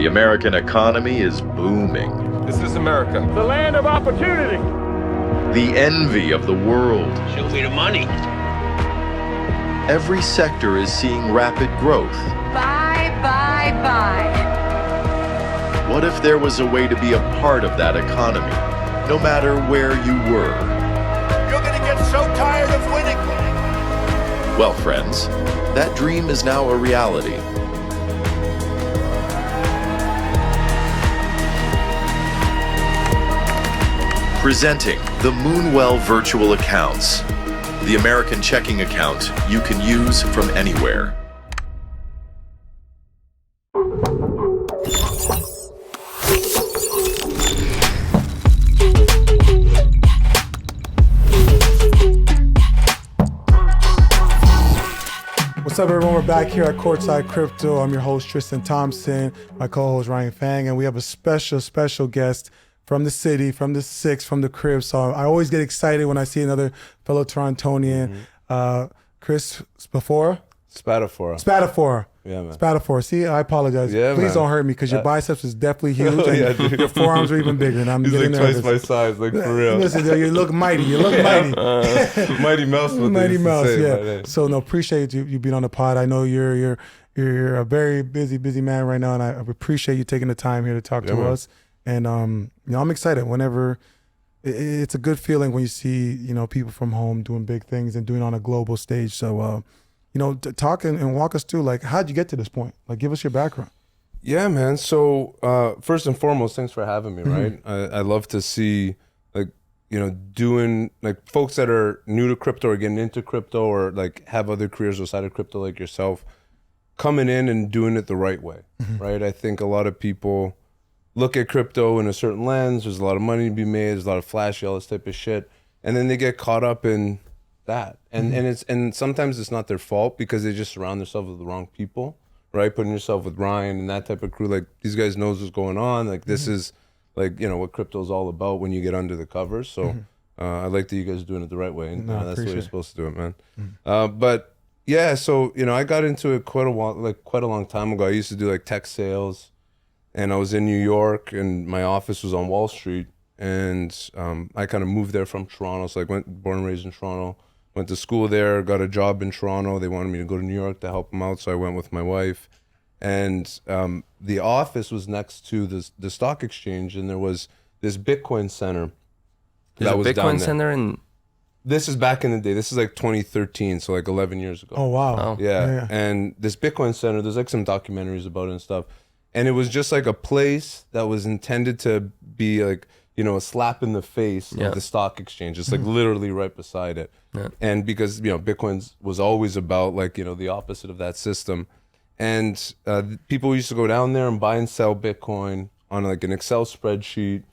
The American economy is booming. This is America, the land of opportunity. The envy of the world. Show me the money. Every sector is seeing rapid growth. Buy, buy, buy. What if there was a way to be a part of that economy, no matter where you were? You're gonna get so tired of winning. Well, friends, that dream is now a reality. Presenting the Moonwell Virtual Accounts, the American checking account you can use from anywhere. What's up, everyone? We're back here at Courtisde Crypto. I'm your host, Tristan Thompson, my co-host, Ryan Fang, and we have a special guest from the city, from the six, from the crib. So I always get excited when I see another fellow Torontonian, Chris Spatafora. Yeah, man. Spatafora. See, I apologize. Yeah, Please man. don't hurt me because your biceps is definitely huge. Yeah, and dude. your forearms are even bigger. And I'm He's getting like nervous. twice my size, like for real. Listen, you look mighty. You look mighty. Mighty Mouse. What they Mighty used to Mouse, say, yeah. right? So no, appreciate you being on the pod. I know you're a very busy man right now, and I appreciate you taking the time here to talk to man. us. And I'm excited. Whenever it's a good feeling when you see people from home doing big things and doing it on a global stage. So talk and walk us through, like, how'd you get to this point? Like, give us your background. Yeah, man. So first and foremost, thanks for having me. Right, I love to see doing like folks that are new to crypto or getting into crypto or like have other careers outside of crypto like yourself coming in and doing it the right way. Right. I think a lot of people look at crypto in a certain lens. There's a lot of money to be made. There's a lot of flashy, all this type of shit, and then they get caught up in that. And sometimes it's not their fault because they just surround themselves with the wrong people. Right, putting yourself with Ryan and that type of crew. Like, these guys knows what's going on. Like, this is like what crypto is all about when you get under the covers. So I like that you guys are doing it the right way, and that's the way you're supposed to do it, man. But yeah, so I got into it quite a long time ago. I used to do like tech sales, and I was in New York, and my office was on Wall Street, and I kind of moved there from Toronto. So I born and raised in Toronto, went to school there, got a job in Toronto. They wanted me to go to New York to help them out, so I went with my wife. And the office was next to the stock exchange, and there was this Bitcoin center. There's a was down Bitcoin there. center in... This is back in the day. This is like 2013, so like 11 years ago. Oh, wow. Yeah. And this Bitcoin center, there's like some documentaries about it and stuff. And it was just like a place that was intended to be like, a slap in the face of the stock exchange. It's like literally right beside it. Yeah. And because, Bitcoin was always about like, the opposite of that system. And people used to go down there and buy and sell Bitcoin on like an Excel spreadsheet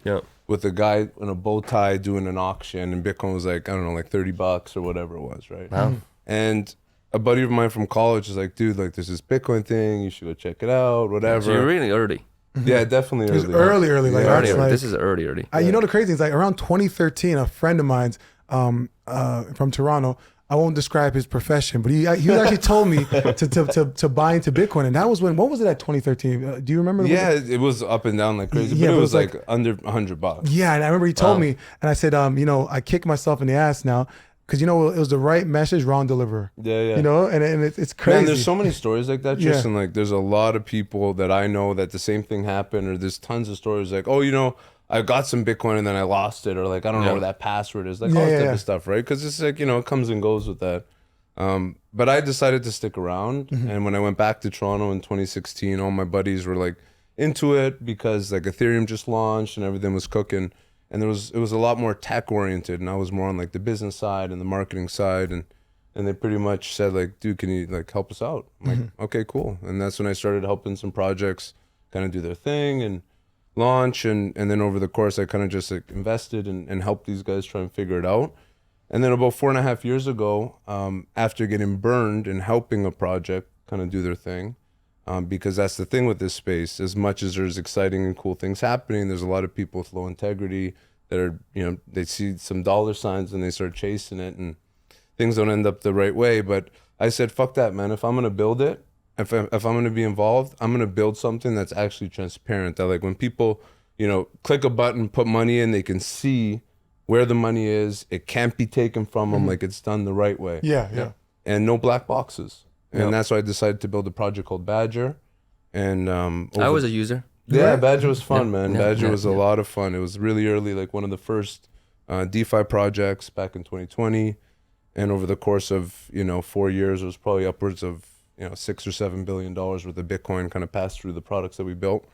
with a guy in a bow tie doing an auction. And Bitcoin was like, I don't know, like $30 or whatever it was, right? Wow. And a buddy of mine from college is like, dude, like, there's this Bitcoin thing. You should go check it out, whatever. So you're really early. Yeah, definitely It's early. early. Like, Early, that's early. like, This is early. the crazy thing is, like, around 2013, a friend of mine's from Toronto, I won't describe his profession, but he actually told me to buy into Bitcoin. And that was what was it at 2013? Do you remember? Yeah, it was up and down like crazy, Yeah, but but it was like under $100. Yeah, and I remember he told me, and I said, I kick myself in the ass now because it was the right message, wrong deliverer. Yeah. And it's crazy. Man, there's so many stories like that, Tristan. Like, there's a lot of people that I know that the same thing happened, or there's tons of stories like, I got some Bitcoin and then I lost it, or like, I don't know where that password is, like all that type of stuff, right? Because it's like, it comes and goes with that. But I decided to stick around, and when I went back to Toronto in 2016, all my buddies were like into it because like Ethereum just launched and everything was cooking, and it was a lot more tech oriented, and I was more on like the business side and the marketing side, and they pretty much said like, dude, can you like help us out? I'm like, okay, cool. And that's when I started helping some projects kind of do their thing and launch, and then over the course I kind of just like invested and helped these guys try and figure it out. And then about 4.5 years ago, after getting burned and helping a project kind of do their thing, because that's the thing with this space, as much as there's exciting and cool things happening, there's a lot of people with low integrity that are, they see some dollar signs and they start chasing it, and things don't end up the right way. But I said, fuck that, man. If I'm going to build it, if I'm going to be involved, I'm going to build something that's actually transparent. That like when people, click a button, put money in, they can see where the money is. It can't be taken from them. Like it's done the right way. Yeah. And no black boxes. And that's why I decided to build a project called Badger. And I was a user. yeah, Badger was fun, man. Yeah, Badger yeah, was a lot of fun. It was really early, like one of the first DeFi projects back in 2020. And over the course of 4 years, it was probably upwards of $6 or $7 billion worth of Bitcoin kind of passed through the products that we built.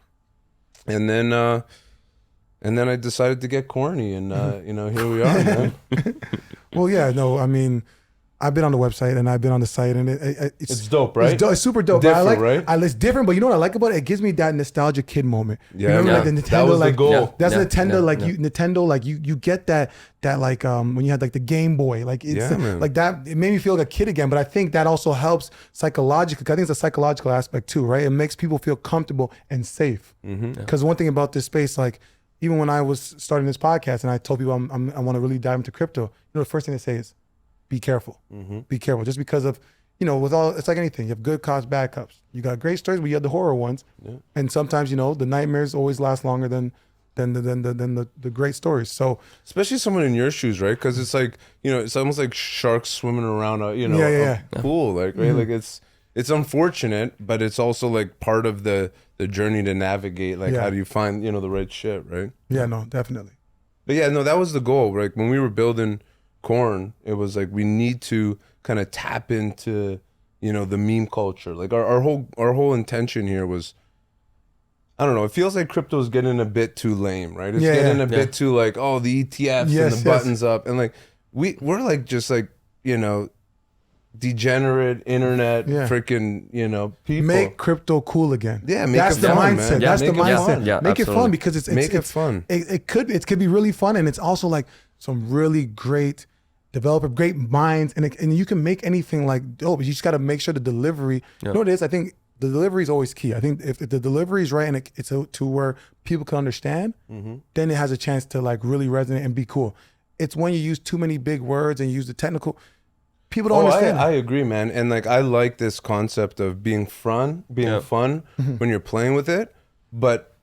And then I decided to get corny, and here we are, man. Well, yeah, no, I mean, I've been on the website and I've been on the site, and It's dope, right? It's super dope. Different, but right? It's different, but you know what I like about it? It gives me that nostalgia kid moment. Yeah, you remember, man. like the Nintendo, That was the like goal. Yeah. that's Yeah. Nintendo, Yeah. like Yeah. Nintendo, like you get that like when you had like the Game Boy, like it's Yeah, man. like that. It made me feel like a kid again. But I think that also helps psychologically. I think it's a psychological aspect too, right? It makes people feel comfortable and safe. Because one thing about this space, like even when I was starting this podcast and I told people I want to really dive into crypto, the first thing they say is, be careful. Be careful. Just because of, with all, it's like anything. You have good cops, bad cops. You got great stories, but you have the horror ones. Yeah. And sometimes, the nightmares always last longer than the great stories. So Especially someone in your shoes, right? Because it's like, it's almost like sharks swimming around a pool, like, right? Like it's unfortunate, but it's also like part of the journey to navigate, like how do you find, the right shit, right? yeah, no, definitely. But yeah, no, that was the goal. Like when we were building Corn, it was like we need to kind of tap into, the meme culture. Like our whole intention here was, I don't know, it feels like crypto is getting a bit too lame, right? It's getting a bit too like, oh, the ETFs and the buttons up, and like we're like just like degenerate internet freaking people. Make crypto cool again. Yeah, that's it the fun, mindset. man. That's Make the it mindset. fun. Yeah, make it absolutely. fun because it's Make it fun. It could be really fun, and it's also like some really great developer, great minds, and you can make anything like dope. You just got to make sure the delivery. You know what it is? I think the delivery is always key. I think if the delivery is right and it's to where people can understand, then it has a chance to like really resonate and be cool. It's when you use too many big words and you use the technical. People don't understand. I agree, man. And like I like this concept of being fun when you're playing with it. But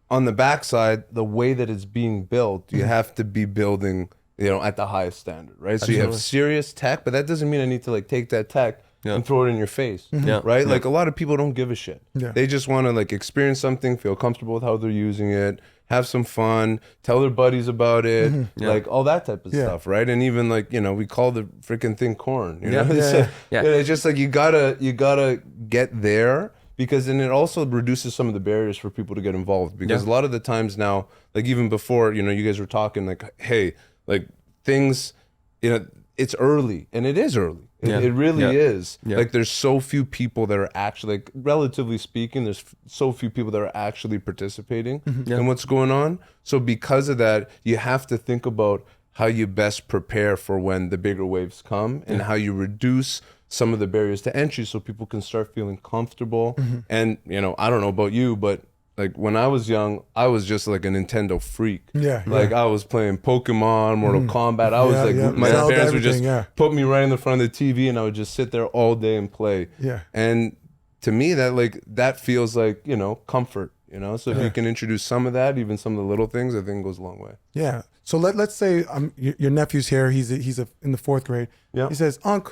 on the backside, the way that it's being built, you have to be building, at the highest standard, right? So you have serious tech, but that doesn't mean I need to like take that tech and throw it in your face, right? Like a lot of people don't give a shit. Yeah. They just want to like experience something, feel comfortable with how they're using it, have some fun, tell their buddies about it, like all that type of stuff, right? And even like, we call the freaking thing corn, It's just like you gotta get there, because then it also reduces some of the barriers for people to get involved, because a lot of the times now, like even before, you guys were talking like, hey, like things, it's early, and it is early. It really is. Yeah. Like there's so few people that are actually, like, relatively speaking, there's so few people that are actually participating in what's going on. So because of that, you have to think about how you best prepare for when the bigger waves come, and how you reduce some of the barriers to entry so people can start feeling comfortable. And, I don't know about you, but like when I was young, I was just like a Nintendo freak. Like I was playing Pokemon, Mortal Kombat. I was my Zelda, parents would just everything, put me right in the front of the TV, and I would just sit there all day and play. And to me, that feels like, comfort, So if you can introduce some of that, even some of the little things, I think it goes a long way. Yeah. So let's say your nephew's here. He's in the 4th grade. Yeah. He says, "Unc,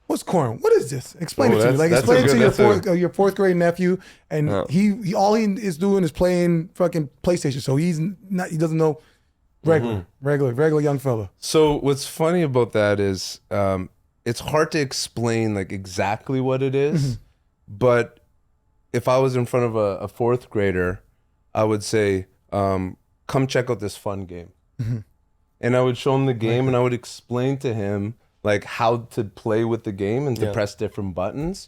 what's corn? What is this? Explain it to me. Like that's explain a it good- to your 4th grade nephew." And he all he is doing is playing fucking PlayStation. So he doesn't know regular young fella. So what's funny about that is it's hard to explain like exactly what it is, but if I was in front of a 4th grader, I would say, come check out this fun game. And I would show him the game, and I would explain to him like how to play with the game and to press different buttons.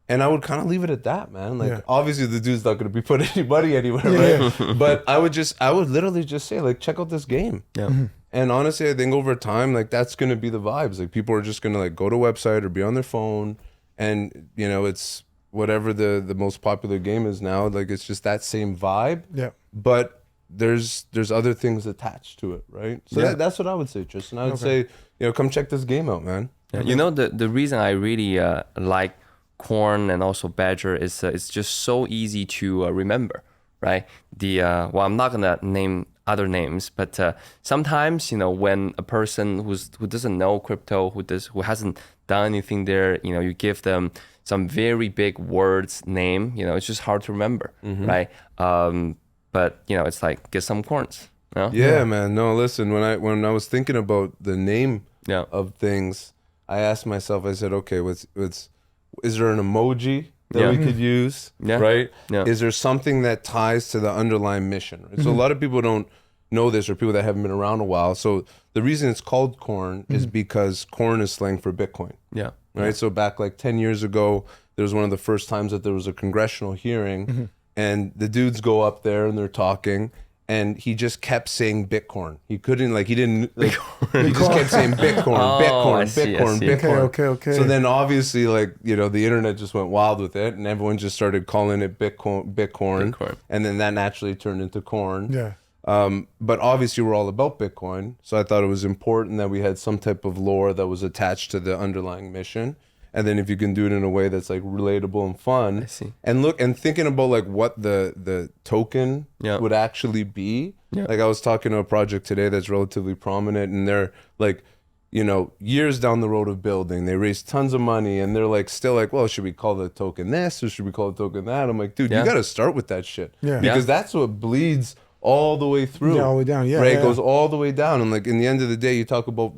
And I would kind of leave it at that, man. Like obviously the dude's not going to be putting anybody anywhere, right? But I would literally just say like, check out this game. And honestly, I think over time, like that's going to be the vibes. Like people are just going to like go to a website or be on their phone, and it's whatever the most popular game is now. Like it's just that same vibe. But there's other things attached to it, right? So that's what I would say, Tristan. I would say, come check this game out, man. Yeah. The reason I really like corn and also badger is it's just so easy to remember, right? Well, I'm not gonna name other names, but sometimes when a person who doesn't know crypto, who hasn't done anything there, you give them some very big words name, it's just hard to remember, right? But it's like get some corns. Yeah, man. No, listen. When I was thinking about the name of things, I asked myself. I said, okay, is there an emoji that we could use? Yeah. Right? Yeah. Is there something that ties to the underlying mission? Right? So a lot of people don't know this, or people that haven't been around a while. So the reason it's called corn is because corn is slang for Bitcoin. Yeah. Right. So back like 10 years ago, there was one of the first times that there was a congressional hearing, and the dudes go up there and they're talking. And he just kept saying Bitcoin. He couldn't, he didn't, he just kept saying Bitcoin, I see. Bitcoin. Okay. So then obviously, the internet just went wild with it, and everyone just started calling it Bitcoin. And then that naturally turned into corn. Yeah. But obviously we're all about Bitcoin. So I thought it was important that we had some type of lore that was attached to the underlying mission. And then if you can do it in a way that's relatable and fun, I see. and thinking about what the token would actually be. Yeah. I was talking to a project today that's relatively prominent, and they're years down the road of building, they raised tons of money, and they're still well, should we call the token this or should we call the token that? I'm like, dude, you got to start with that shit. Yeah. Because that's what bleeds all the way through. Yeah, all the way down. Yeah. Right? Yeah. It goes all the way down. And in the end of the day, you talk about,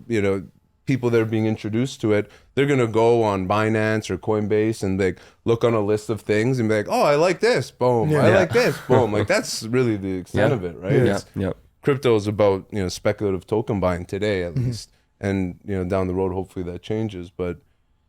people that are being introduced to it, they're going to go on Binance or Coinbase and look on a list of things and be like, oh, I like this. Boom. Yeah. I like this. Boom. That's really the extent of it, right? Yeah. Crypto is about, speculative token buying today at least. And, down the road, hopefully that changes. But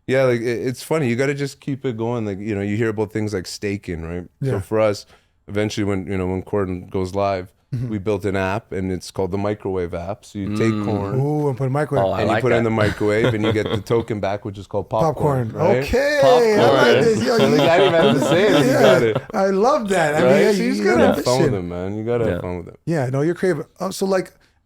yeah, it's funny. You got to just keep it going. You hear about things like staking, right? Yeah. So for us, eventually when Courtisde goes live, we built an app, and it's called the microwave app. So you take corn, Ooh, and put a microwave. and you put it in the microwave, and you get the token back, which is called popcorn. Right? Okay. Popcorn. I like this. Yo, I didn't even have to say it. You got it. I love that. I Right? mean, So you just you gotta got have fun with it, man. You gotta have fun with it. Yeah, no, you're creative. So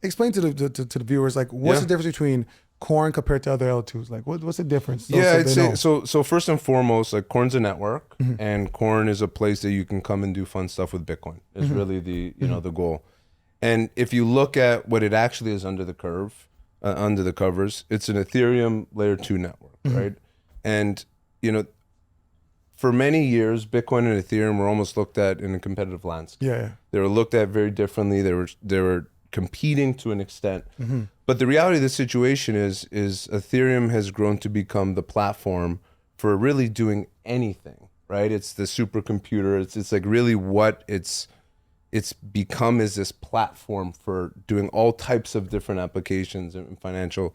explain to the viewers, what's the difference between corn compared to other L2s? What's the difference? I'd say so. First and foremost, corn's a network, and corn is a place that you can come and do fun stuff with Bitcoin. Is really the the goal. And if you look at what it actually is under the covers, it's an Ethereum layer 2 network, right? And for many years, Bitcoin and Ethereum were almost looked at in a competitive landscape. Yeah. They were looked at very differently. They were competing to an extent. But the reality of the situation is Ethereum has grown to become the platform for really doing anything, right? It's the supercomputer. It's really what it's become is this platform for doing all types of different applications and financial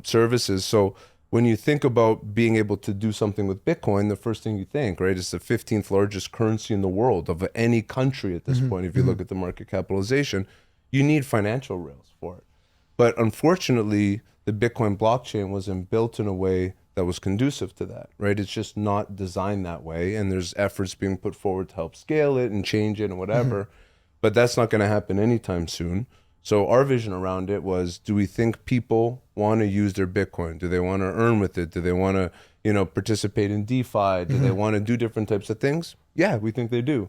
services. So when you think about being able to do something with Bitcoin, the first thing you think, right, is the 15th largest currency in the world of any country at this point. If you look at the market capitalization, you need financial rails for it. But unfortunately, the Bitcoin blockchain wasn't built in a way that was conducive to that, right? It's just not designed that way. And there's efforts being put forward to help scale it and change it and whatever. But that's not going to happen anytime soon. So our vision around it was, do we think people want to use their Bitcoin? Do they want to earn with it? Do they want to, participate in DeFi? Do they want to do different types of things? Yeah, we think they do.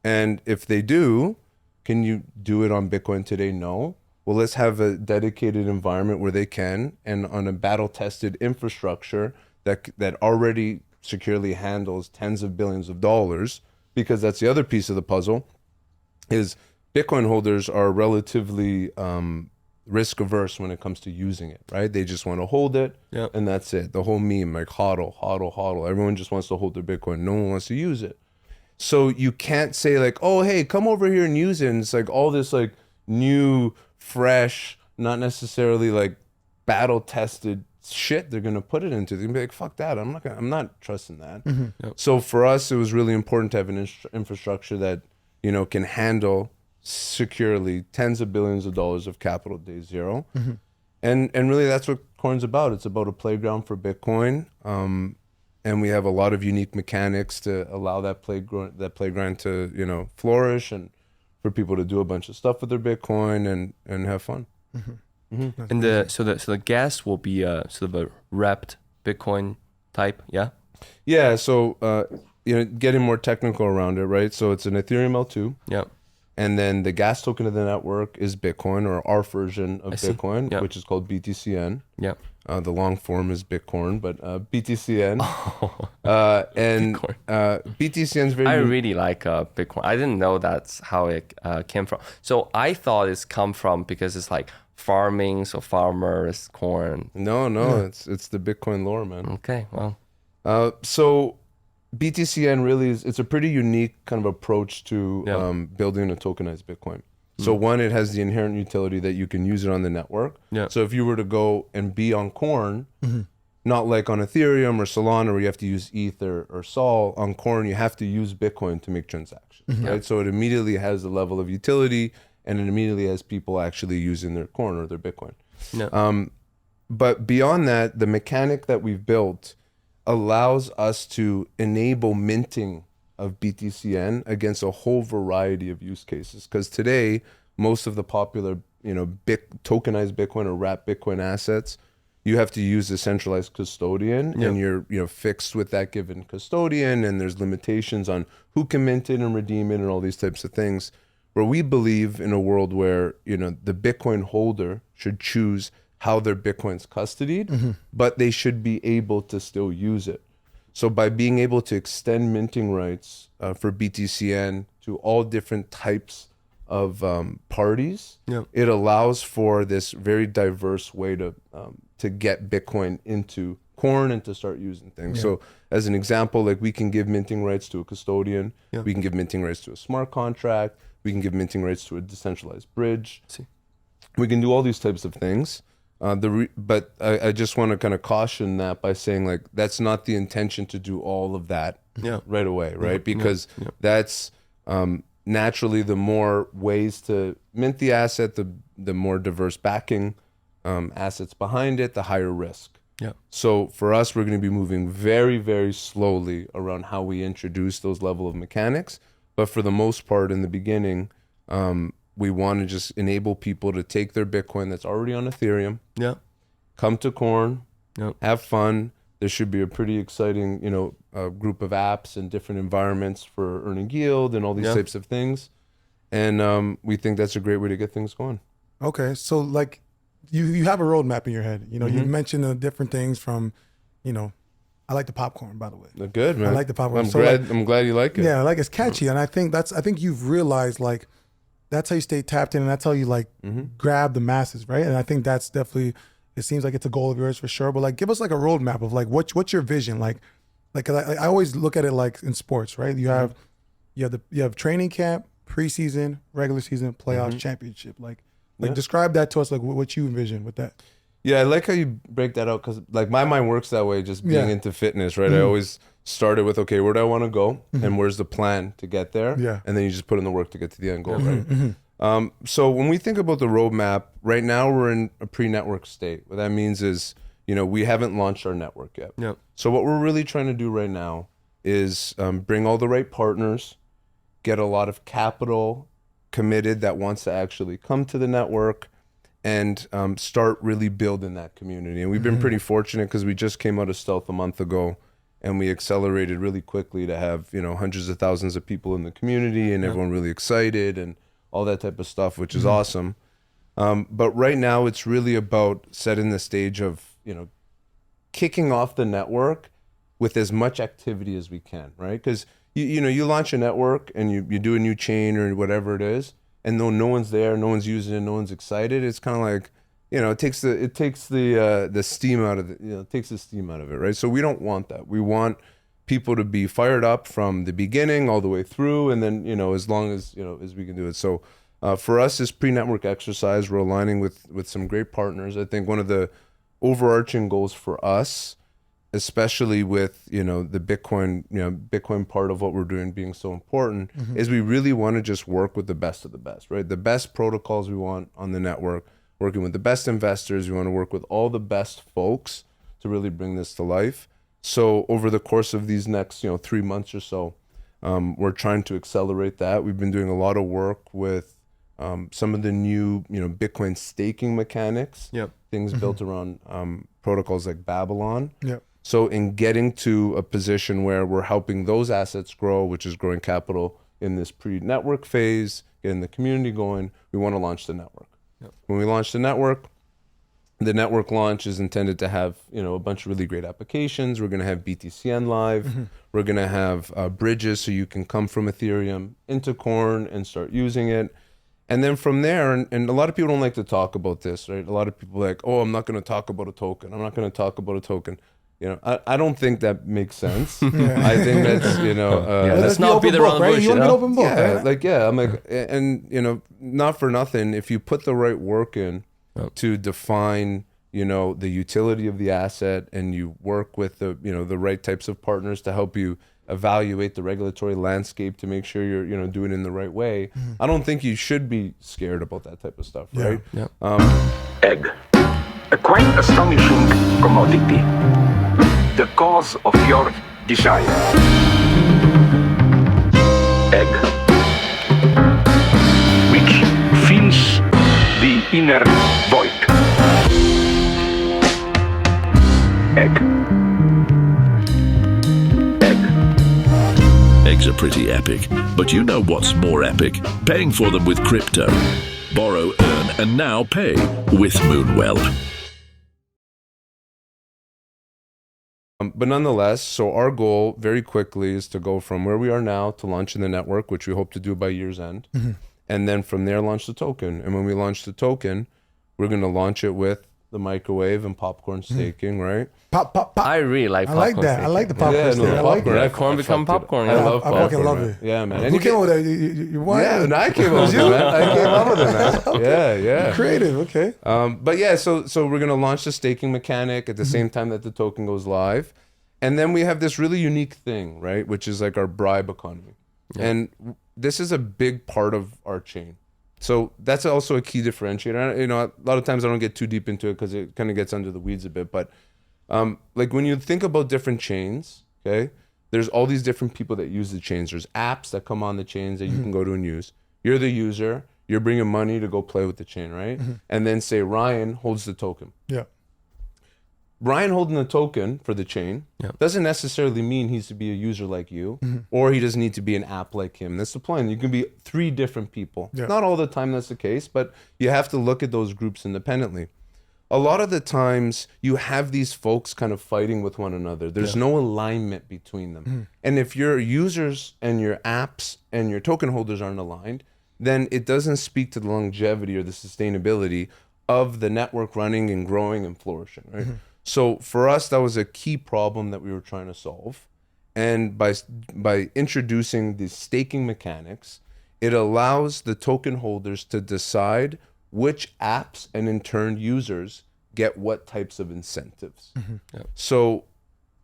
And if they do, can you do it on Bitcoin today? No. Well, let's have a dedicated environment where they can, and on a battle-tested infrastructure that already securely handles tens of billions of dollars, because that's the other piece of the puzzle, is Bitcoin holders are relatively risk averse when it comes to using it, right? They just want to hold it, and that's it. The whole meme, hodl, hodl, hodl. Everyone just wants to hold their Bitcoin. No one wants to use it. So you can't say oh, hey, come over here and use it. And it's all this new, fresh, not necessarily battle-tested shit they're gonna put it into. They're gonna be fuck that. I'm not trusting that. So for us, it was really important to have an infrastructure that can handle securely tens of billions of dollars of capital day zero. And really that's what Coin's about. It's about a playground for Bitcoin. And we have a lot of unique mechanics to allow that playground to, flourish, and for people to do a bunch of stuff with their Bitcoin and have fun. And so the gas will be sort of a wrapped Bitcoin type, yeah? Yeah, so getting more technical around it, right? So it's an Ethereum L2, Yeah. and then the gas token of the network is Bitcoin, or our version of see. Bitcoin, Yeah. which is called BTCN. Yeah. The long form is Bitcoin, but BTCN. And Bitcoin. BTCN is very. I really like Bitcoin. I didn't know that's how it came from. So I thought it's come from because it's like farming, so farmers, corn. No, it's the Bitcoin lore, man. Okay, well, So BTCN really it's a pretty unique kind of approach to Yeah. building a tokenized Bitcoin. So one, it has the inherent utility that you can use it on the network. Yeah. So if you were to go and be on Corn, not like on Ethereum or Solana where you have to use ETH or Sol, on Corn you have to use Bitcoin to make transactions, right? So it immediately has a level of utility, and it immediately has people actually using their Corn or their Bitcoin. yeah. But beyond that, the mechanic that we've built allows us to enable minting of BTCN against a whole variety of use cases. Because today, most of the popular, tokenized Bitcoin or wrapped Bitcoin assets, you have to use a centralized custodian, and you're fixed with that given custodian, and there's limitations on who can mint it and redeem it and all these types of things. Where we believe in a world where the Bitcoin holder should choose how their Bitcoin's custodied, but they should be able to still use it. So by being able to extend minting rights for BTCN to all different types of parties, it allows for this very diverse way to get Bitcoin into Corn and to start using things. So as an example, like we can give minting rights to a custodian, we can give minting rights to a smart contract, we can give minting rights to a decentralized bridge. We can do all these types of things. But I just want to kind of caution that by saying like that's not the intention to do all of that right away, right? Because that's naturally the more ways to mint the asset, the more diverse backing assets behind it, the higher risk. Yeah. So for us, we're going to be moving very, very slowly around how we introduce those level of mechanics. But for the most part, in the beginning, we want to just enable people to take their Bitcoin that's already on Ethereum, come to Corn, have fun. There should be a pretty exciting, group of apps and different environments for earning yield and all these types of things. And we think that's a great way to get things going. Okay, so like you have a roadmap in your head. You mentioned the different things from, I like the popcorn, by the way. They're good, man. I like the popcorn. I'm glad you like it. Yeah, like it's catchy, and I think you've realized like that's how you stay tapped in, and that's how you like grab the masses, right? And I think that's definitely, it seems like it's a goal of yours for sure. But like, give us like a roadmap of like what's your vision, like 'cause I always look at it like in sports, right? You have training camp, preseason, regular season, playoffs, championship. Like describe that to us, like what you envision with that. Yeah, I like how you break that out because like my mind works that way, just being into fitness, right? I always started with, okay, where do I want to go? And where's the plan to get there? Yeah. And then you just put in the work to get to the end goal, right? So when we think about the roadmap, right now we're in a pre-network state. What that means is, we haven't launched our network yet. Yeah. So what we're really trying to do right now is bring all the right partners, get a lot of capital committed that wants to actually come to the network, and start really building that community. And we've been pretty fortunate because we just came out of stealth a month ago, and we accelerated really quickly to have hundreds of thousands of people in the community and everyone really excited and all that type of stuff, which is awesome. But right now it's really about setting the stage of kicking off the network with as much activity as we can, right? Because you launch a network and you do a new chain or whatever it is, and no one's there, no one's using it, no one's excited. It's kind of like, it takes the steam out of it. Takes the steam out of it, right? So we don't want that. We want people to be fired up from the beginning all the way through, and then as long as as we can do it. So for us, this pre-network exercise, we're aligning with some great partners. I think one of the overarching goals for us, especially with the Bitcoin part of what we're doing being so important, is we really want to just work with the best of the best, right? The best protocols we want on the network, working with the best investors. We want to work with all the best folks to really bring this to life. So over the course of these next 3 months or so, we're trying to accelerate that. We've been doing a lot of work with some of the new Bitcoin staking mechanics, things built around protocols like Babylon. So in getting to a position where we're helping those assets grow, which is growing capital in this pre-network phase, getting the community going, we want to launch the network. When we launch the network launch is intended to have, a bunch of really great applications. We're going to have BTCN live. We're going to have bridges so you can come from Ethereum into Corn and start using it. And then from there, and a lot of people don't like to talk about this, right? A lot of people are like, oh, I'm not going to talk about a token. I'm not going to talk about a token. I don't think that makes sense. I think that's, let's not beat around the bush. You want to be open book, right? I'm like, and not for nothing, if you put the right work in to define, the utility of the asset, and you work with the right types of partners to help you evaluate the regulatory landscape to make sure you're doing it in the right way. I don't think you should be scared about that type of stuff, right? Egg, a quite astonishing commodity. The cause of your desire. Egg, which fills the inner void. Egg. Eggs are pretty epic, but you know what's more epic? Paying for them with crypto. Borrow, earn, and now pay with Moonwell. But nonetheless, so our goal very quickly is to go from where we are now to launching the network, which we hope to do by year's end. And then from there, launch the token. And when we launch the token, we're going to launch it with the microwave and popcorn staking, right? Pop. I really like popcorn. I like that. Staking. I like the popcorn staking. I like Yeah, it. corn become popcorn. I love popcorn. I fucking love man. it. Yeah, man. Who came up with that? You what? Yeah, and I came up with it, man. I came up with it, man. Yeah. Creative, okay. But yeah, so we're going to launch the staking mechanic at the same time that the token goes live. And then we have this really unique thing, right? Which is like our bribe economy. And this is a big part of our chain. So that's also a key differentiator. A lot of times I don't get too deep into it because it kind of gets under the weeds a bit. But like when you think about different chains, okay, there's all these different people that use the chains. There's apps that come on the chains that you can go to and use. You're the user. You're bringing money to go play with the chain, right? And then say Ryan holds the token. Yeah. Ryan holding the token for the chain doesn't necessarily mean he's to be a user like you, or he doesn't need to be an app like him. That's the plan. You can be 3 different people. Yeah. Not all the time that's the case, but you have to look at those groups independently. A lot of the times you have these folks kind of fighting with one another. There's no alignment between them. And if your users and your apps and your token holders aren't aligned, then it doesn't speak to the longevity or the sustainability of the network running and growing and flourishing, right? So for us, that was a key problem that we were trying to solve. And by introducing the staking mechanics, it allows the token holders to decide which apps and in turn users get what types of incentives. So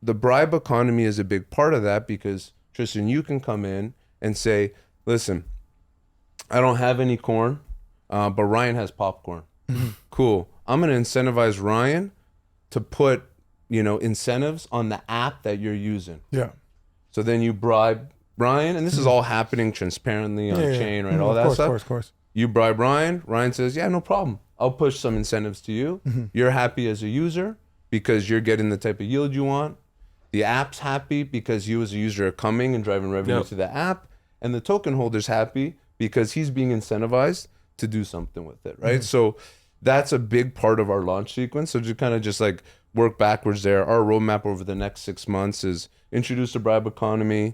the bribe economy is a big part of that because, Tristan, you can come in and say, listen, I don't have any corn, but Ryan has popcorn. Cool. I'm going to incentivize Ryan to put, incentives on the app that you're using. Yeah. So then you bribe Ryan, and this is all happening transparently on chain, right? All that stuff. Of course. You bribe Ryan. Ryan says, yeah, no problem. I'll push some incentives to you. You're happy as a user because you're getting the type of yield you want. The app's happy because you as a user are coming and driving revenue to the app. And the token holder's happy because he's being incentivized to do something with it, right? So that's a big part of our launch sequence. So just like work backwards there. Our roadmap over the next 6 months is introduce the bribe economy,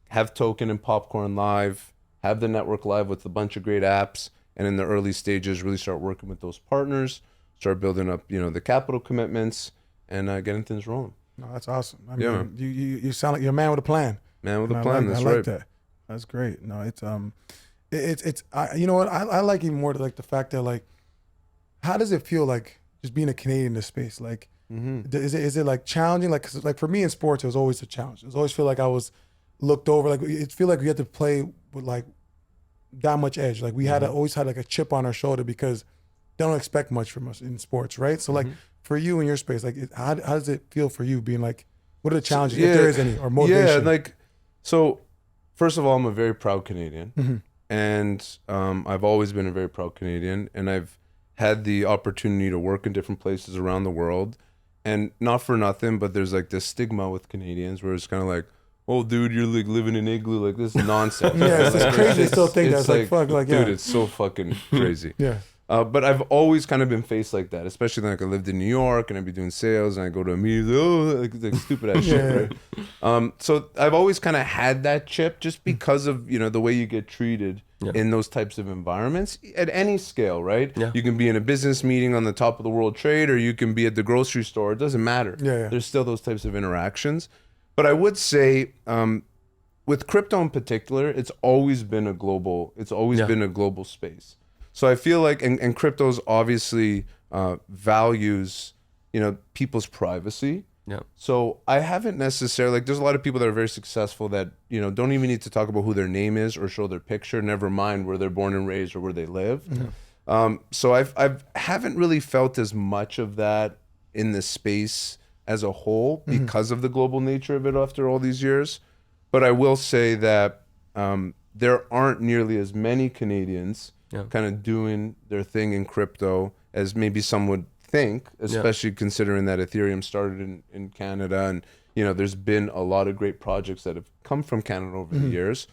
have token and popcorn live, have the network live with a bunch of great apps, and in the early stages, really start working with those partners, start building up, the capital commitments, and getting things rolling. No, that's awesome. I mean, you sound like you're a man with a plan. Man with a plan. That's right. I like that. That's great. No, it's you know what? I like even more like the fact that like, how does it feel like just being a Canadian in this space? Like, is it like challenging? Like, 'cause like for me in sports, it was always a challenge. It was always feel like I was looked over. Like it feel like we had to play with like that much edge. Like we had to always had like a chip on our shoulder because they don't expect much from us in sports, right? So like for you in your space, like how does it feel for you being like, what are the challenges if there is any or motivation? Yeah, like so. First of all, I'm a very proud Canadian, and I've always been a very proud Canadian, and I've had the opportunity to work in different places around the world And not for nothing, but there's like this stigma with Canadians where it's kind of like, oh, dude, you're like living in igloo, like this is nonsense. Yeah, it's Like, crazy. Still think that's like fuck, like dude, yeah. it's so fucking crazy. Yeah. But I've always kind of been faced like that, especially like I lived in New York and I'd be doing sales and I go to a meeting, like stupid ass shit, right? So I've always kind of had that chip just because of, you know, the way you get treated in those types of environments at any scale, right? Yeah. You can be in a business meeting on the top of the world trade, or you can be at the grocery store. It doesn't matter. There's still those types of interactions. But I would say, with crypto in particular, it's always been a global space. So I feel like, and crypto's obviously values, you know, people's privacy. Yeah. So I haven't necessarily, like, there's a lot of people that are very successful that, you know, don't even need to talk about who their name is or show their picture, never mind where they're born and raised or where they live. So I've haven't really felt as much of that in the space as a whole because of the global nature of it after all these years. But I will say that there aren't nearly as many Canadians kind of doing their thing in crypto as maybe some would think, especially considering that Ethereum started in Canada, and you know there's been a lot of great projects that have come from Canada over the years.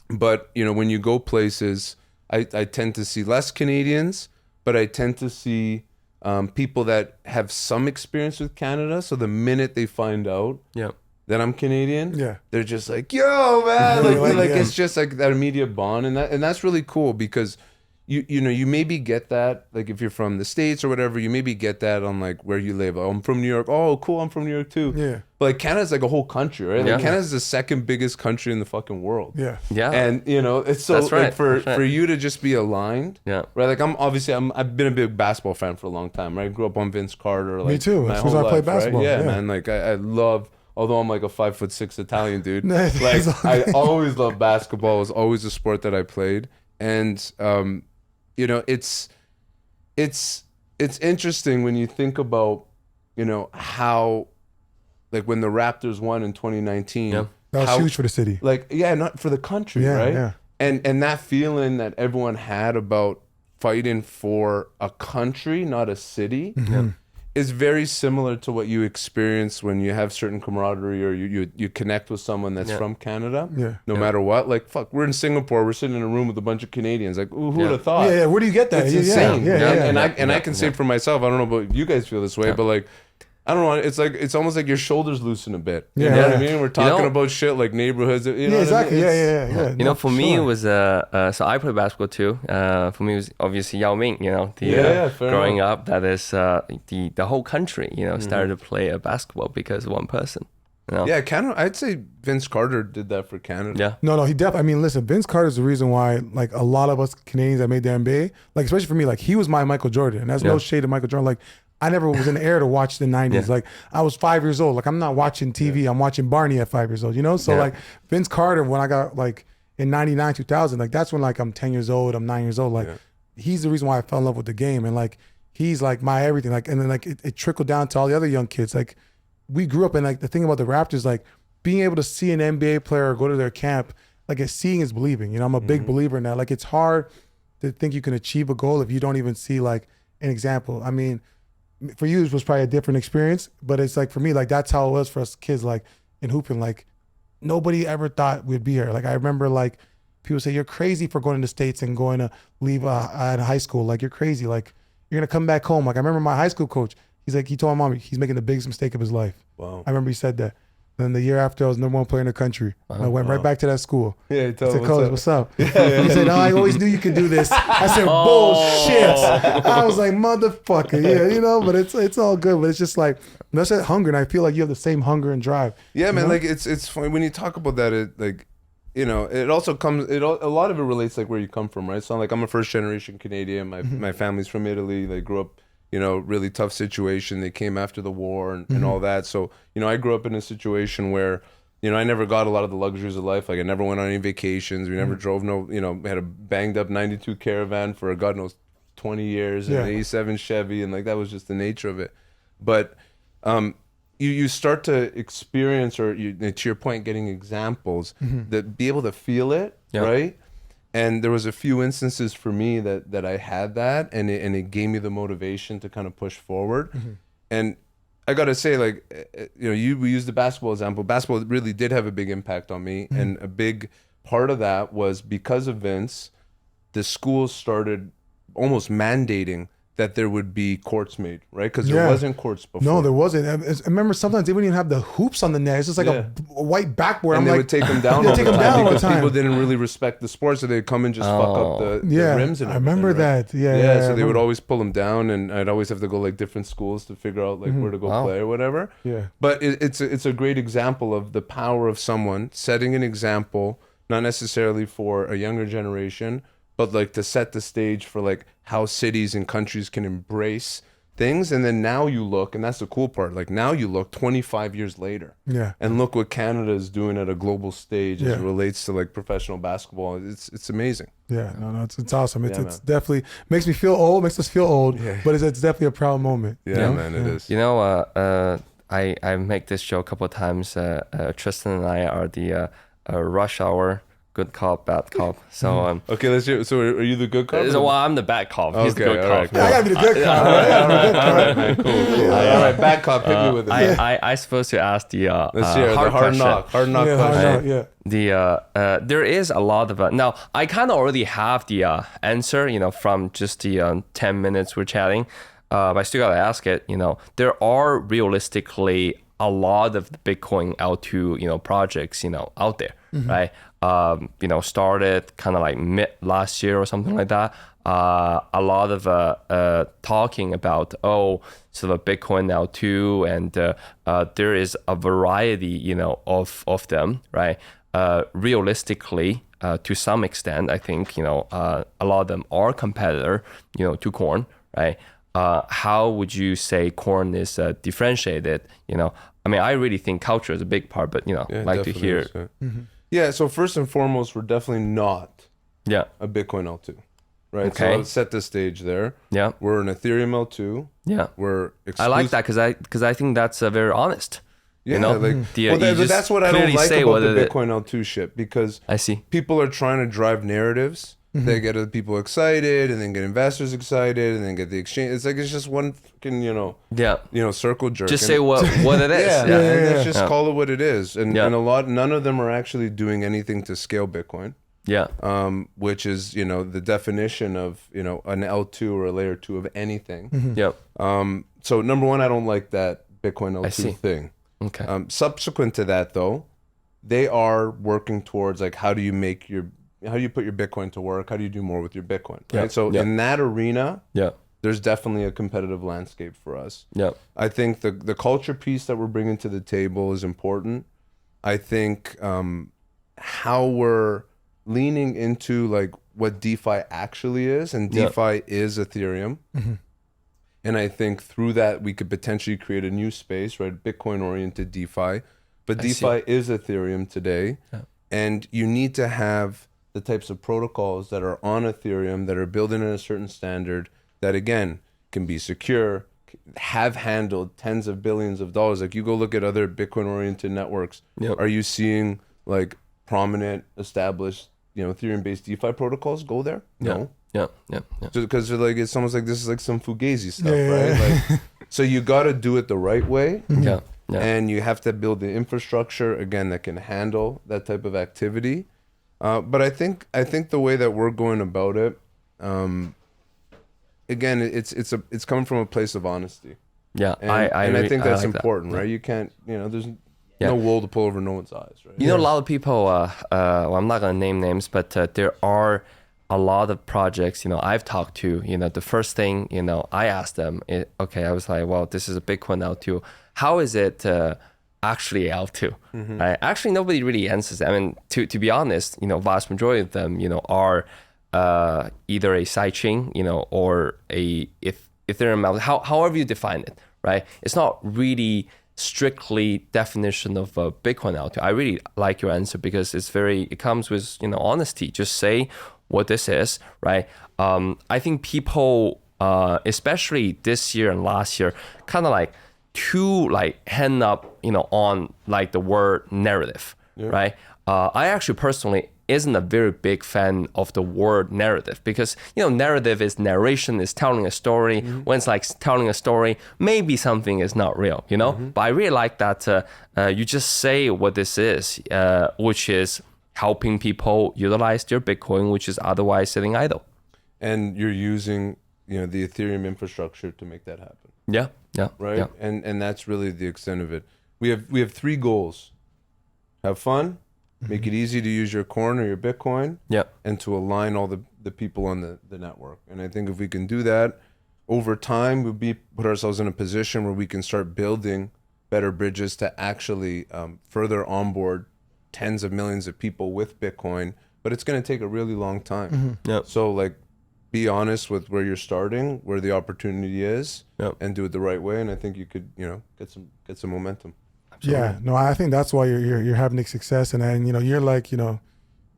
But you know, when you go places, I tend to see less Canadians, but I tend to see people that have some experience with Canada. So the minute they find out that I'm Canadian, they're just like, yo, man, like it's just like that immediate bond, and that's really cool because you know, you maybe get that, like if you're from the States or whatever, you maybe get that on like where you live. Oh, I'm from New York. Oh, cool, I'm from New York too. Yeah. But like Canada's like a whole country, right? Like Canada's the second biggest country in the fucking world. Yeah. Yeah. And you know, it's so like for you to just be aligned. Yeah. Right. Like I've been a big basketball fan for a long time, right? I grew up on Vince Carter. Like, me too. As soon as I played basketball. Right? Yeah, man. Like I love. Although I'm like a 5'6" Italian dude, like I always loved basketball. It was always a sport that I played, and you know, it's interesting when you think about, you know, how like when the Raptors won in 2019, that was huge for the city. Like not for the country, right? Yeah. And that feeling that everyone had about fighting for a country, not a city. Is very similar to what you experience when you have certain camaraderie or you connect with someone that's from Canada. No matter what. Like, fuck, we're in Singapore. We're sitting in a room with a bunch of Canadians. Like, who would have thought? Yeah, where do you get that? It's insane. And I can say for myself, I don't know about if you guys feel this way, but like, I don't know. It's like it's almost like your shoulders loosen a bit. You know what I mean? We're talking about shit like neighborhoods. You know exactly. What I mean? Yeah. You know, for me, it was so I play basketball too. For me, it was obviously Yao Ming. You know, growing up, that is the whole country. You know, started to play basketball because of one person. You know? Yeah, Canada. I'd say Vince Carter did that for Canada. Yeah. No, he definitely. I mean, listen, Vince Carter's the reason why, like, a lot of us Canadians that made the NBA, like, especially for me, like, he was my Michael Jordan, and that's no shade to Michael Jordan. Like, I never was in the air to watch the 90s. Like, I was 5 years old. Like, I'm not watching TV. I'm watching Barney at 5 years old, you know? So, like, Vince Carter, when I got, like, in 99, 2000, like, that's when, like, I'm 10 years old, I'm 9 years old. Like, he's the reason why I fell in love with the game. And, like, he's, like, my everything. Like, and then, like, it trickled down to all the other young kids. Like, we grew up, and, like, the thing about the Raptors, like, being able to see an NBA player go to their camp, like, seeing is believing. You know, I'm a big believer in that. Like, it's hard to think you can achieve a goal if you don't even see, like, an example. I mean, for you, it was probably a different experience, but it's like for me, like that's how it was for us kids, like in hooping. Like nobody ever thought we'd be here. Like I remember, like people say, "You're crazy for going to the States and going to leave at high school. Like you're crazy. Like you're gonna come back home." Like I remember my high school coach. He's like, he told my mom he's making the biggest mistake of his life. Wow. I remember he said that. Then the year after, I was #1 player in the country. I went right back to that school. Yeah, he told I said, "Coach, what's up?" He said, "No, I always knew you could do this." I said, "Bullshit." I was like, "Motherfucker." Yeah, you know, but it's all good. But it's just like, that's that hunger. And I feel like you have the same hunger and drive. Yeah, man, know? Like it's funny when you talk about that, it like, you know, it also comes, a lot of it relates like where you come from, right? So like I'm a first generation Canadian. My family's from Italy. They grew up, you know, really tough situation. They came after the war and all that. So, you know, I grew up in a situation where, you know, I never got a lot of the luxuries of life. Like I never went on any vacations. We never drove you know, we had a banged up 92 Caravan for God knows 20 years and an 87 Chevy. And like, that was just the nature of it. But you start to experience, or to your point, getting examples that be able to feel it, right? And there was a few instances for me that I had that, and it gave me the motivation to kind of push forward. And I gotta say, like, we used the basketball example. Basketball really did have a big impact on me, and a big part of that was because of Vince, the schools started almost mandating that there would be courts made, right? Because there wasn't courts before. No, there wasn't. I remember sometimes they wouldn't even have the hoops on the net. It's just like a white backboard. And they would take them down all the time because people didn't really respect the sport, so they'd come and just fuck up the rims and everything. I remember that. So they would always pull them down, and I'd always have to go like different schools to figure out like where to go play or whatever. Yeah. But it's a great example of the power of someone setting an example, not necessarily for a younger generation, but like to set the stage for like how cities and countries can embrace things. And then now you look, and that's the cool part, like now you look 25 years later and look what Canada is doing at a global stage as it relates to like professional basketball. It's amazing. It's awesome. It's definitely makes me feel old, makes us feel old, but it's definitely a proud moment. Man, it is. You know, I make this show a couple of times. Tristan and I are the rush hour good cop, bad cop. So okay, let's hear. So are you the good cop? Well, I'm the bad cop. He's the good cop. Right, cool. I gotta be the good cop. Cool. All right, bad cop. Hit me with it. I supposed to ask the let's hear hard the hard question. knock question. There is a lot of now I kind of already have the answer, from just the 10 minutes we're chatting, but I still gotta ask it. There are realistically a lot of the Bitcoin L2 projects out there, right? Started kind of like mid last year or something like that. A lot of talking about sort of Bitcoin L2, and there is a variety of them, right? Realistically, to some extent, I think a lot of them are competitor to Coin, right? How would you say Coin is differentiated? I mean, I really think culture is a big part, but like to hear. Yeah, so first and foremost, we're definitely not a Bitcoin L2, right? Okay. So let's set the stage there. Yeah. We're an Ethereum L2. Yeah. We're I like that because I think that's very honest. Yeah, that's what I clearly don't like say about the Bitcoin L2 shit, because I see people are trying to drive narratives. They get other people excited, and then get investors excited, and then get the exchange. It's like it's just one fucking circle jerk. Just say what it is. And let's just call it what it is. And none of them are actually doing anything to scale Bitcoin. Yeah. Which is the definition of an L2 or a layer 2 of anything. Yep. So number one, I don't like that Bitcoin L2 thing. Okay. Subsequent to that, though, they are working towards like how do you put your Bitcoin to work? How do you do more with your Bitcoin? Right. So in that arena, there's definitely a competitive landscape for us. Yeah. I think the culture piece that we're bringing to the table is important. I think how we're leaning into like what DeFi actually is, and DeFi is Ethereum. And I think through that we could potentially create a new space, right? Bitcoin oriented DeFi, but DeFi is Ethereum today, and you need to have the types of protocols that are on Ethereum that are building in a certain standard that again can be secure, have handled tens of billions of dollars. Like you go look at other Bitcoin oriented networks. Are you seeing like prominent established Ethereum based DeFi protocols go there? No. Yeah. Because like it's almost like this is like some fugazi stuff, right? Like, so you got to do it the right way. And you have to build the infrastructure again that can handle that type of activity. But I think the way that we're going about it, again, it's coming from a place of honesty. Yeah, and I think that's important, right? You can't, there's no wool to pull over no one's eyes, right? A lot of people. Well, I'm not gonna name names, but there are a lot of projects. I've talked to. The first thing I asked them, I was like, well, this is a Bitcoin L2. How is it? Actually L2, right? Actually, nobody really answers that. I mean, to be honest, vast majority of them, are either a sidechain, or a Ethereum, however you define it, right? It's not really strictly definition of Bitcoin L2. I really like your answer because it comes with honesty. Just say what this is, right? I think people, especially this year and last year, kind of like too hand up on like the word narrative, right? I actually personally isn't a very big fan of the word narrative because, narrative is narration, is telling a story. When it's like telling a story, maybe something is not real, But I really like that you just say what this is, which is helping people utilize their Bitcoin, which is otherwise sitting idle. And you're using, the Ethereum infrastructure to make that happen. Yeah. Right. Yeah. And that's really the extent of it. We have 3 goals: have fun, make it easy to use your coin or your Bitcoin, and to align all the people on the network. And I think if we can do that over time, we'll put ourselves in a position where we can start building better bridges to actually further onboard tens of millions of people with Bitcoin. But it's going to take a really long time. So be honest with where you're starting, where the opportunity is, and do it the right way. And I think you could, get some momentum. Absolutely. Yeah, no, I think that's why you're having success, and then you're like you're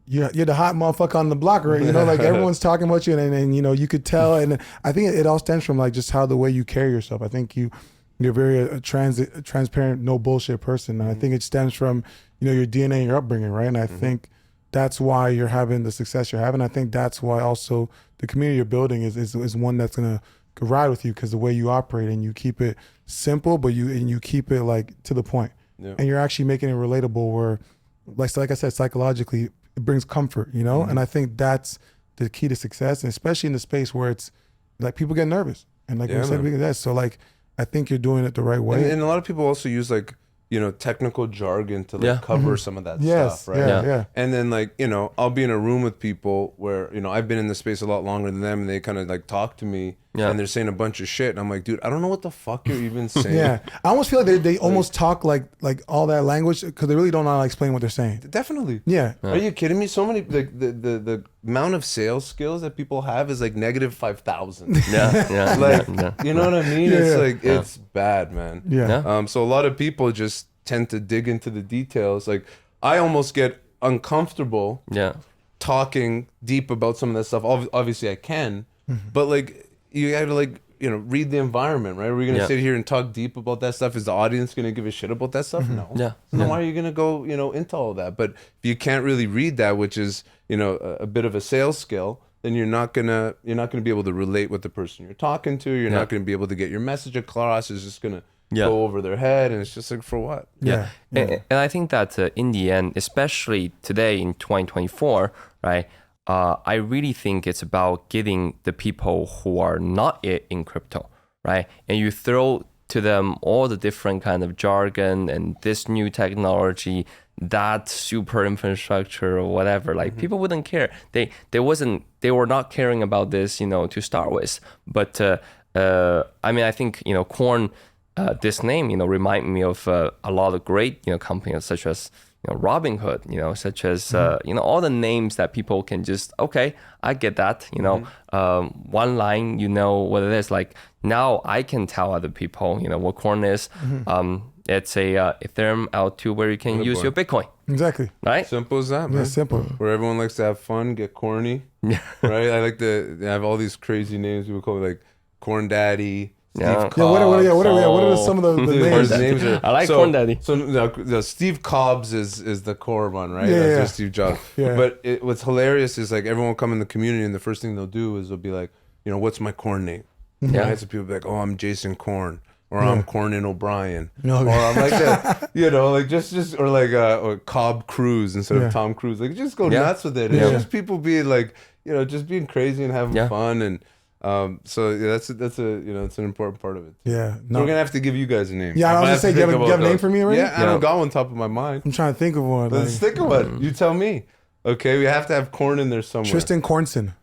the hot motherfucker on the block, right? Like everyone's talking about you, and you could tell, and I think it all stems from like just how the way you carry yourself. I think you're very transparent, no bullshit person, and I think it stems from your DNA and your upbringing, right? And I think that's why you're having the success you're having. I think that's why also the community you're building is one that's gonna ride with you because the way you operate and you keep it simple, but you keep it like to the point, and you're actually making it relatable. Where, like I said, psychologically, it brings comfort, And I think that's the key to success, and especially in the space where it's like people get nervous, and like we said, we get that. So like, I think you're doing it the right way. And a lot of people also use like technical jargon to cover some of that stuff, right? Yeah. And then I'll be in a room with people where, I've been in the space a lot longer than them, and they kind of like talk to me and they're saying a bunch of shit. And I'm like, dude, I don't know what the fuck you're even saying. I almost feel like they almost talk like all that language because they really don't know how to explain what they're saying. Definitely. Yeah. Are you kidding me? So many, like the amount of sales skills that people have is like negative 5,000. You know what I mean? It's bad, man. So a lot of people just tend to dig into the details. Like I almost get uncomfortable talking deep about some of that stuff. Obviously I can, but like you have to read the environment, right? Are we gonna sit here and talk deep about that stuff? Is the audience gonna give a shit about that stuff? No. So why are you gonna go into all of that? But if you can't really read that, which is a bit of a sales skill, then you're not gonna be able to relate with the person you're talking to. You're not gonna be able to get your message across. It's just gonna go over their head, and it's just like, for what? And I think that in the end, especially today in 2024, right? I really think it's about getting the people who are not in crypto, right? And you throw to them all the different kind of jargon and this new technology, that super infrastructure or whatever. Like people wouldn't care. They were not caring about this, to start with. But I think Corn. This name, remind me of a lot of great, companies such as, Robinhood, such as, all the names that people can just, okay, I get that, one line, what it is. Like now I can tell other people, what Corn is. It's a Ethereum L2 where you can use your Bitcoin. Exactly. Right? Simple as that, man. Yeah, simple. Where everyone likes to have fun, get corny. Right? I like to have all these crazy names. People call me like Corn Daddy. Steve Cobbs. What are some of the names? I like Corn Daddy. So Steve Cobbs is the core one, right? Yeah, That's just Steve Jobs. But what's hilarious is like everyone will come in the community, and the first thing they'll do is they'll be like, what's my corn name? Right? So people be like, oh, I'm Jason Corn, or I'm Cornyn O'Brien, or I'm like that, or Cobb Cruz instead of Tom Cruise. Like just go nuts with it. It's just people being like, just being crazy and having fun and. That's it's an important part of it. Yeah, so we're gonna have to give you guys a name. Yeah, I was gonna say, do you have a name for me already? Yeah, I don't got one top of my mind. I'm trying to think of one. Let's think of one. You tell me. Okay, we have to have corn in there somewhere. Tristan Cornson.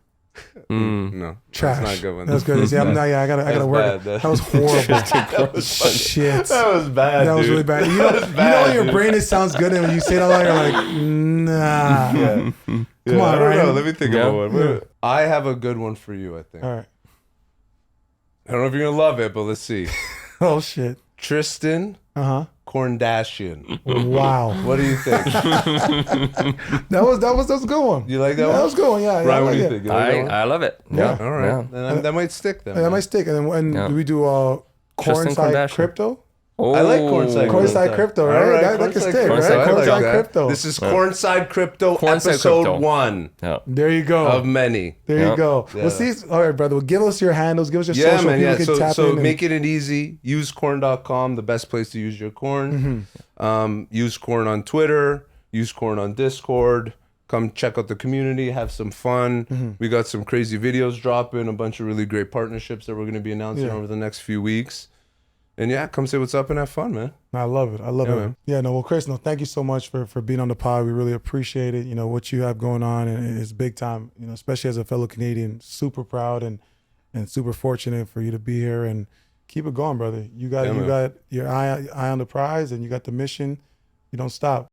No, trash. That's not a good one. That's good. Yeah, I gotta work. That was horrible. That was shit. That was bad. That was really bad. You know, in your brain it sounds good, and when you say it out loud, you're like, nah. Come on, Ryan. Let me think about one. I have a good one for you, I think. All right. I don't know if you're gonna love it, but let's see. Oh shit. Tristan. Corndashian. Wow. What do you think? that was a good one. You like that one? That was a good one. Yeah. Ryan, what do you think? I love it. Yeah. All right. Then that might stick. Then that might stick. And then we do Courtisde crypto. I like Courtside. Courtside Crypto, right? All right, That can Courtside stick, right? Crypto. I like Courtside that. Crypto. This is Courtside Crypto Courtside episode Crypto. 1 Yeah. There you go. of many. There you go. Yeah. Well, see, all right, brother. Well, give us your handles. Give us your Yeah, social. man. People Yeah. can tap So in. making it easy. Use corn.com, the best place to use your corn. Use corn on Twitter. Use corn on Discord. Come check out the community. Have some fun. We got some crazy videos dropping. A bunch of really great partnerships that we're going to be announcing over the next few weeks. And yeah, come say what's up and have fun, man. I love it. I love it. Man. Yeah, no, well, Chris, no, thank you so much for being on the pod. We really appreciate it. You know, what you have going on, and it's big time, you know, especially as a fellow Canadian. Super proud and super fortunate for you to be here, and keep it going, brother. You got your eye on the prize, and you got the mission. You don't stop.